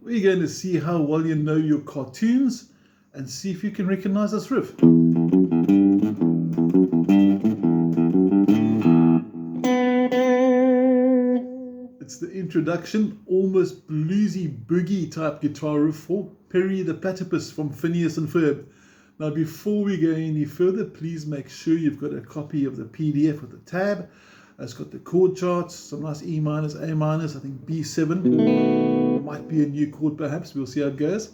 We're going to see how well you know your cartoons and see if you can recognize this riff. It's the introduction, almost bluesy boogie type guitar riff for Perry the Platypus from Phineas and Ferb. Now before we go any further, please make sure you've got a copy of the PDF with the tab. It's got the chord charts, some nice E minors, A minors, I think B7 might be a new chord perhaps, we'll see how it goes.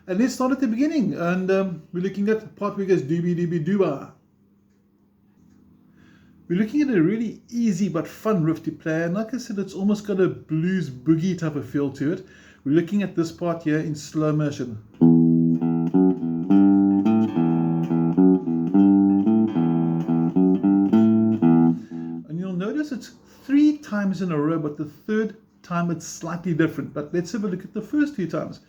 And let's start at the beginning, and we're looking at the part where it goes doobie doobie dooba. We're looking at a really easy but fun riff to play, and like I said, it's almost got a blues boogie type of feel to it. We're looking at this part here in slow motion. And you'll notice it's 3 times in a row, but the third time it's slightly different. But let's have a look at the first 2 times.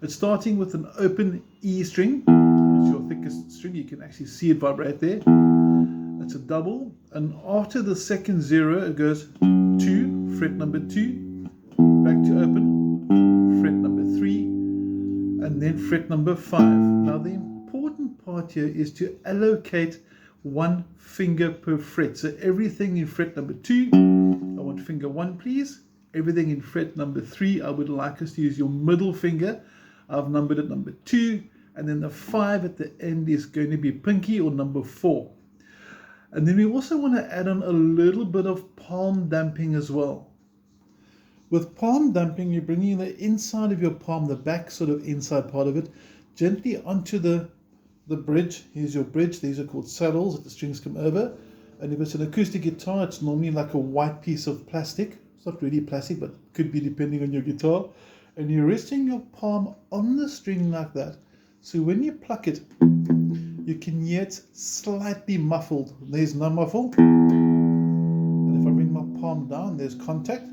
It's starting with an open E string. It's your thickest string, you can actually see it vibrate there. It's a double, and after the second 0 it goes 2, fret number 2, back to open, fret number 3, and then fret number 5. Now the important part here is to allocate 1 finger per fret. So everything in fret number 2, I want finger 1 please. Everything in fret number 3, I would like us to use your middle finger. I've numbered it number 2, and then the 5 at the end is going to be pinky or number 4. And then we also want to add on a little bit of palm damping as well. With palm damping, you're bringing the inside of your palm, the back sort of inside part of it, gently onto the bridge. Here's your bridge. These are called saddles that the strings come over. And if it's an acoustic guitar, it's normally like a white piece of plastic. It's not really plastic, but could be depending on your guitar. And you're resting your palm on the string like that. So when you pluck it, you can hear it slightly muffled. There's no muffle. And if I bring my palm down, there's contact.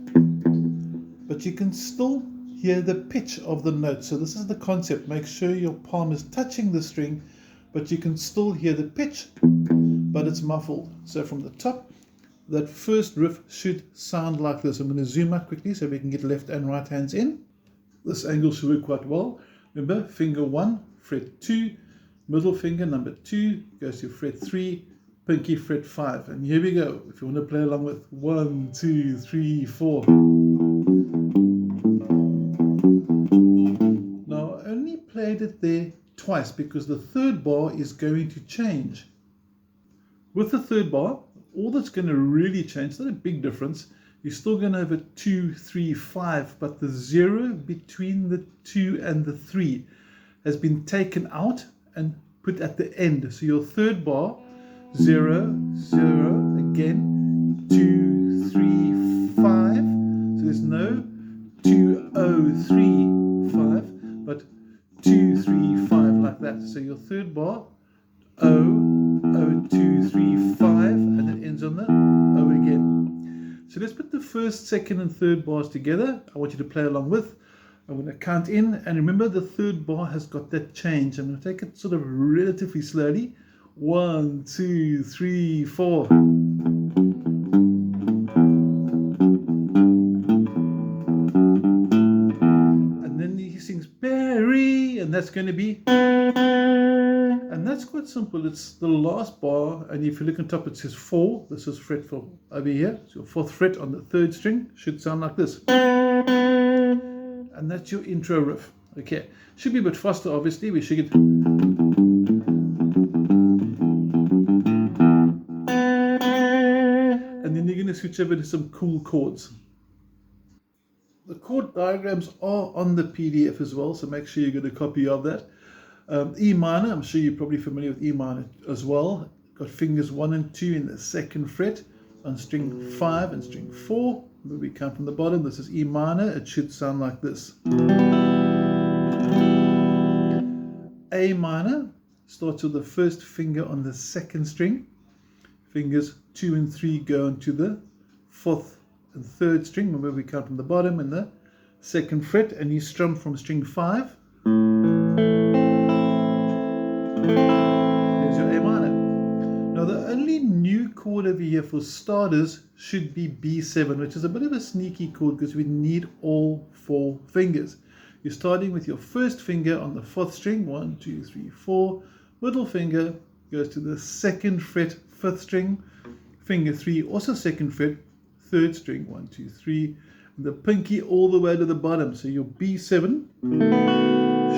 But you can still hear the pitch of the note. So this is the concept. Make sure your palm is touching the string, but you can still hear the pitch, but it's muffled. So from the top, that first riff should sound like this. I'm going to zoom out quickly so we can get left and right hands in. This angle should work quite well. Remember, finger 1, fret 2, middle finger number 2 goes to fret 3, pinky fret 5. And here we go. If you want to play along with 1, 2, 3, 4. Now I only played it there twice because the third bar is going to change. With the third bar, all that's going to really change, not a big difference, you're still going to have a 2, 3, 5, but the 0 between the 2 and the 3 has been taken out and put at the end. So your third bar, 0, 0, again, 2, 3, 5. So there's no 2, 0, 3, 5, but 2, 3, 5 like that. So your third bar, 0, 0, 2, 3, 5, and it ends on the 0 again. So let's put the first, second, and third bars together. I want you to play along with. I'm going to count in, and remember the third bar has got that change. I'm going to take it sort of relatively slowly. 1, 2, 3, 4. And then he sings Barry, and that's going to be. And that's quite simple. It's the last bar, and if you look on top, it says 4. This is fret 4 over here. So your 4th fret on the 3rd string should sound like this. And that's your intro riff. Okay, should be a bit faster, obviously. We should get. And then you're going to switch over to some cool chords. The chord diagrams are on the PDF as well, so make sure you get a copy of that. E minor, I'm sure you're probably familiar with E minor as well. Got fingers 1 and 2 in the 2nd fret on string 5 and string 4. Where we come from the bottom, this is E minor. It should sound like this. A minor starts with the 1st finger on the 2nd string. Fingers 2 and 3 go into the 4th and 3rd string. Remember, we come from the bottom in the 2nd fret, and you strum from string 5. Here's your A minor. Now the only new chord over here for starters should be B7, which is a bit of a sneaky chord because we need all 4 fingers. You're starting with your first finger on the 4th string, 1, 2, 3, 4. Middle finger goes to the 2nd fret, 5th string. Finger 3, also 2nd fret, 3rd string, 1, 2, 3. And the pinky all the way to the bottom. So your B7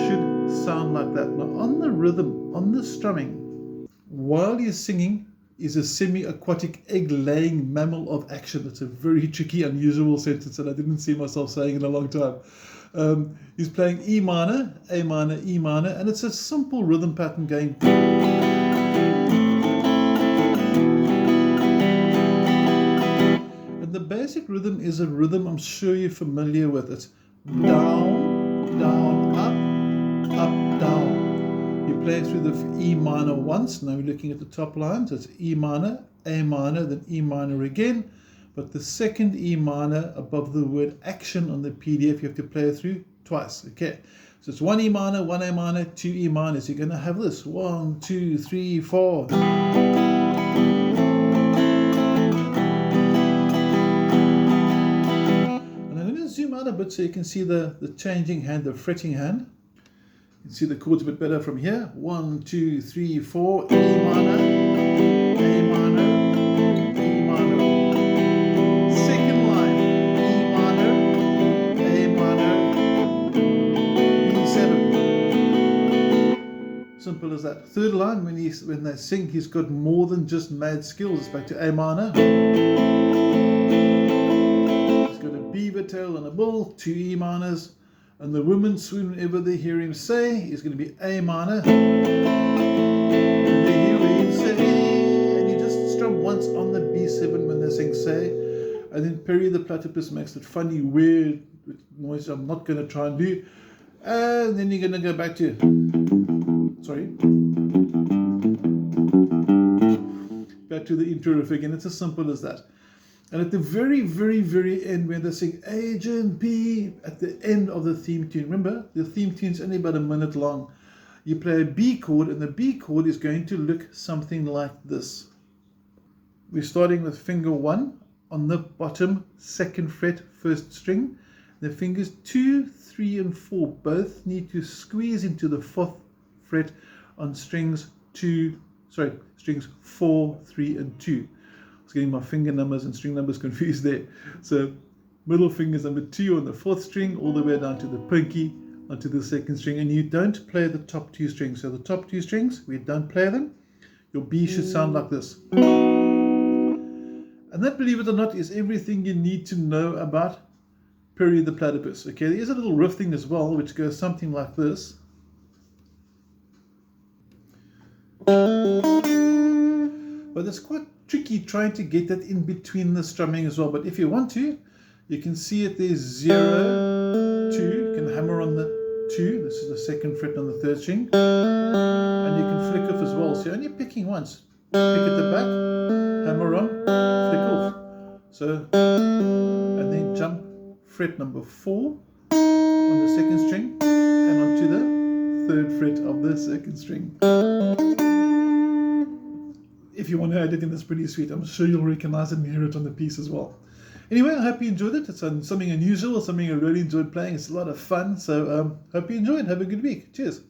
should sound like that. Now on the rhythm, on the strumming, while you're singing, is a semi-aquatic egg-laying mammal of action. It's a very tricky, unusual sentence that I didn't see myself saying in a long time. He's playing E minor, A minor, E minor, and it's a simple rhythm pattern going. And the basic rhythm is a rhythm I'm sure you're familiar with. It's down, down, up, down. You play through the E minor once. Now we're looking at the top line. So it's E minor, A minor, then E minor again. But the second E minor above the word action on the PDF, you have to play it through twice. Okay. So it's 1 E minor, 1 A minor, 2 E minors. You're going to have this. 1, 2, 3, 4. And I'm going to zoom out a bit so you can see the changing hand, the fretting hand. You can see the chords a bit better from here. 1, 2, 3, 4, E minor, A minor, E minor. Second line, E minor, A minor, B7. Simple as that. Third line, when they sing, he's got more than just mad skills. It's back to A minor. He's got a beaver tail and a bull, 2 E minors. And the women swoon whenever they hear him say, is going to be A minor. And they hear him say, and you just strum once on the B7 when they sing say. And then Perry the Platypus makes that funny, weird noise I'm not going to try and do. And then you're going to go back to, back to the intro riff again. It's as simple as that. And at the very, very, very end, when they sing Agent B at the end of the theme tune, remember, the theme tune's only about a minute long. You play a B chord, and the B chord is going to look something like this. We're starting with finger 1 on the bottom 2nd fret, 1st string. The fingers 2, 3, and 4 both need to squeeze into the 4th fret on strings 4, 3, and 2. I was getting my finger numbers and string numbers confused there. So middle finger is number 2 on the 4th string, all the way down to the pinky, onto the 2nd string. And you don't play the top 2 strings. So the top 2 strings, we don't play them. Your B should sound like this. And that, believe it or not, is everything you need to know about Perry the Platypus. Okay, there is a little riff thing as well, which goes something like this. But it's quite tricky trying to get that in between the strumming as well. But if you want to, you can see it there's 0, 2. You can hammer on the 2. This is the 2nd fret on the 3rd string. And you can flick off as well. So you're only picking once. Pick at the back, hammer on, flick off. So, and then jump fret number 4 on the 2nd string and onto the 3rd fret of the 2nd string. If you want to add it in, it's pretty sweet. I'm sure you'll recognize it and hear it on the piece as well. Anyway, I hope you enjoyed it. It's something unusual, something I really enjoyed playing. It's a lot of fun. So hope you enjoyed. Have a good week. Cheers.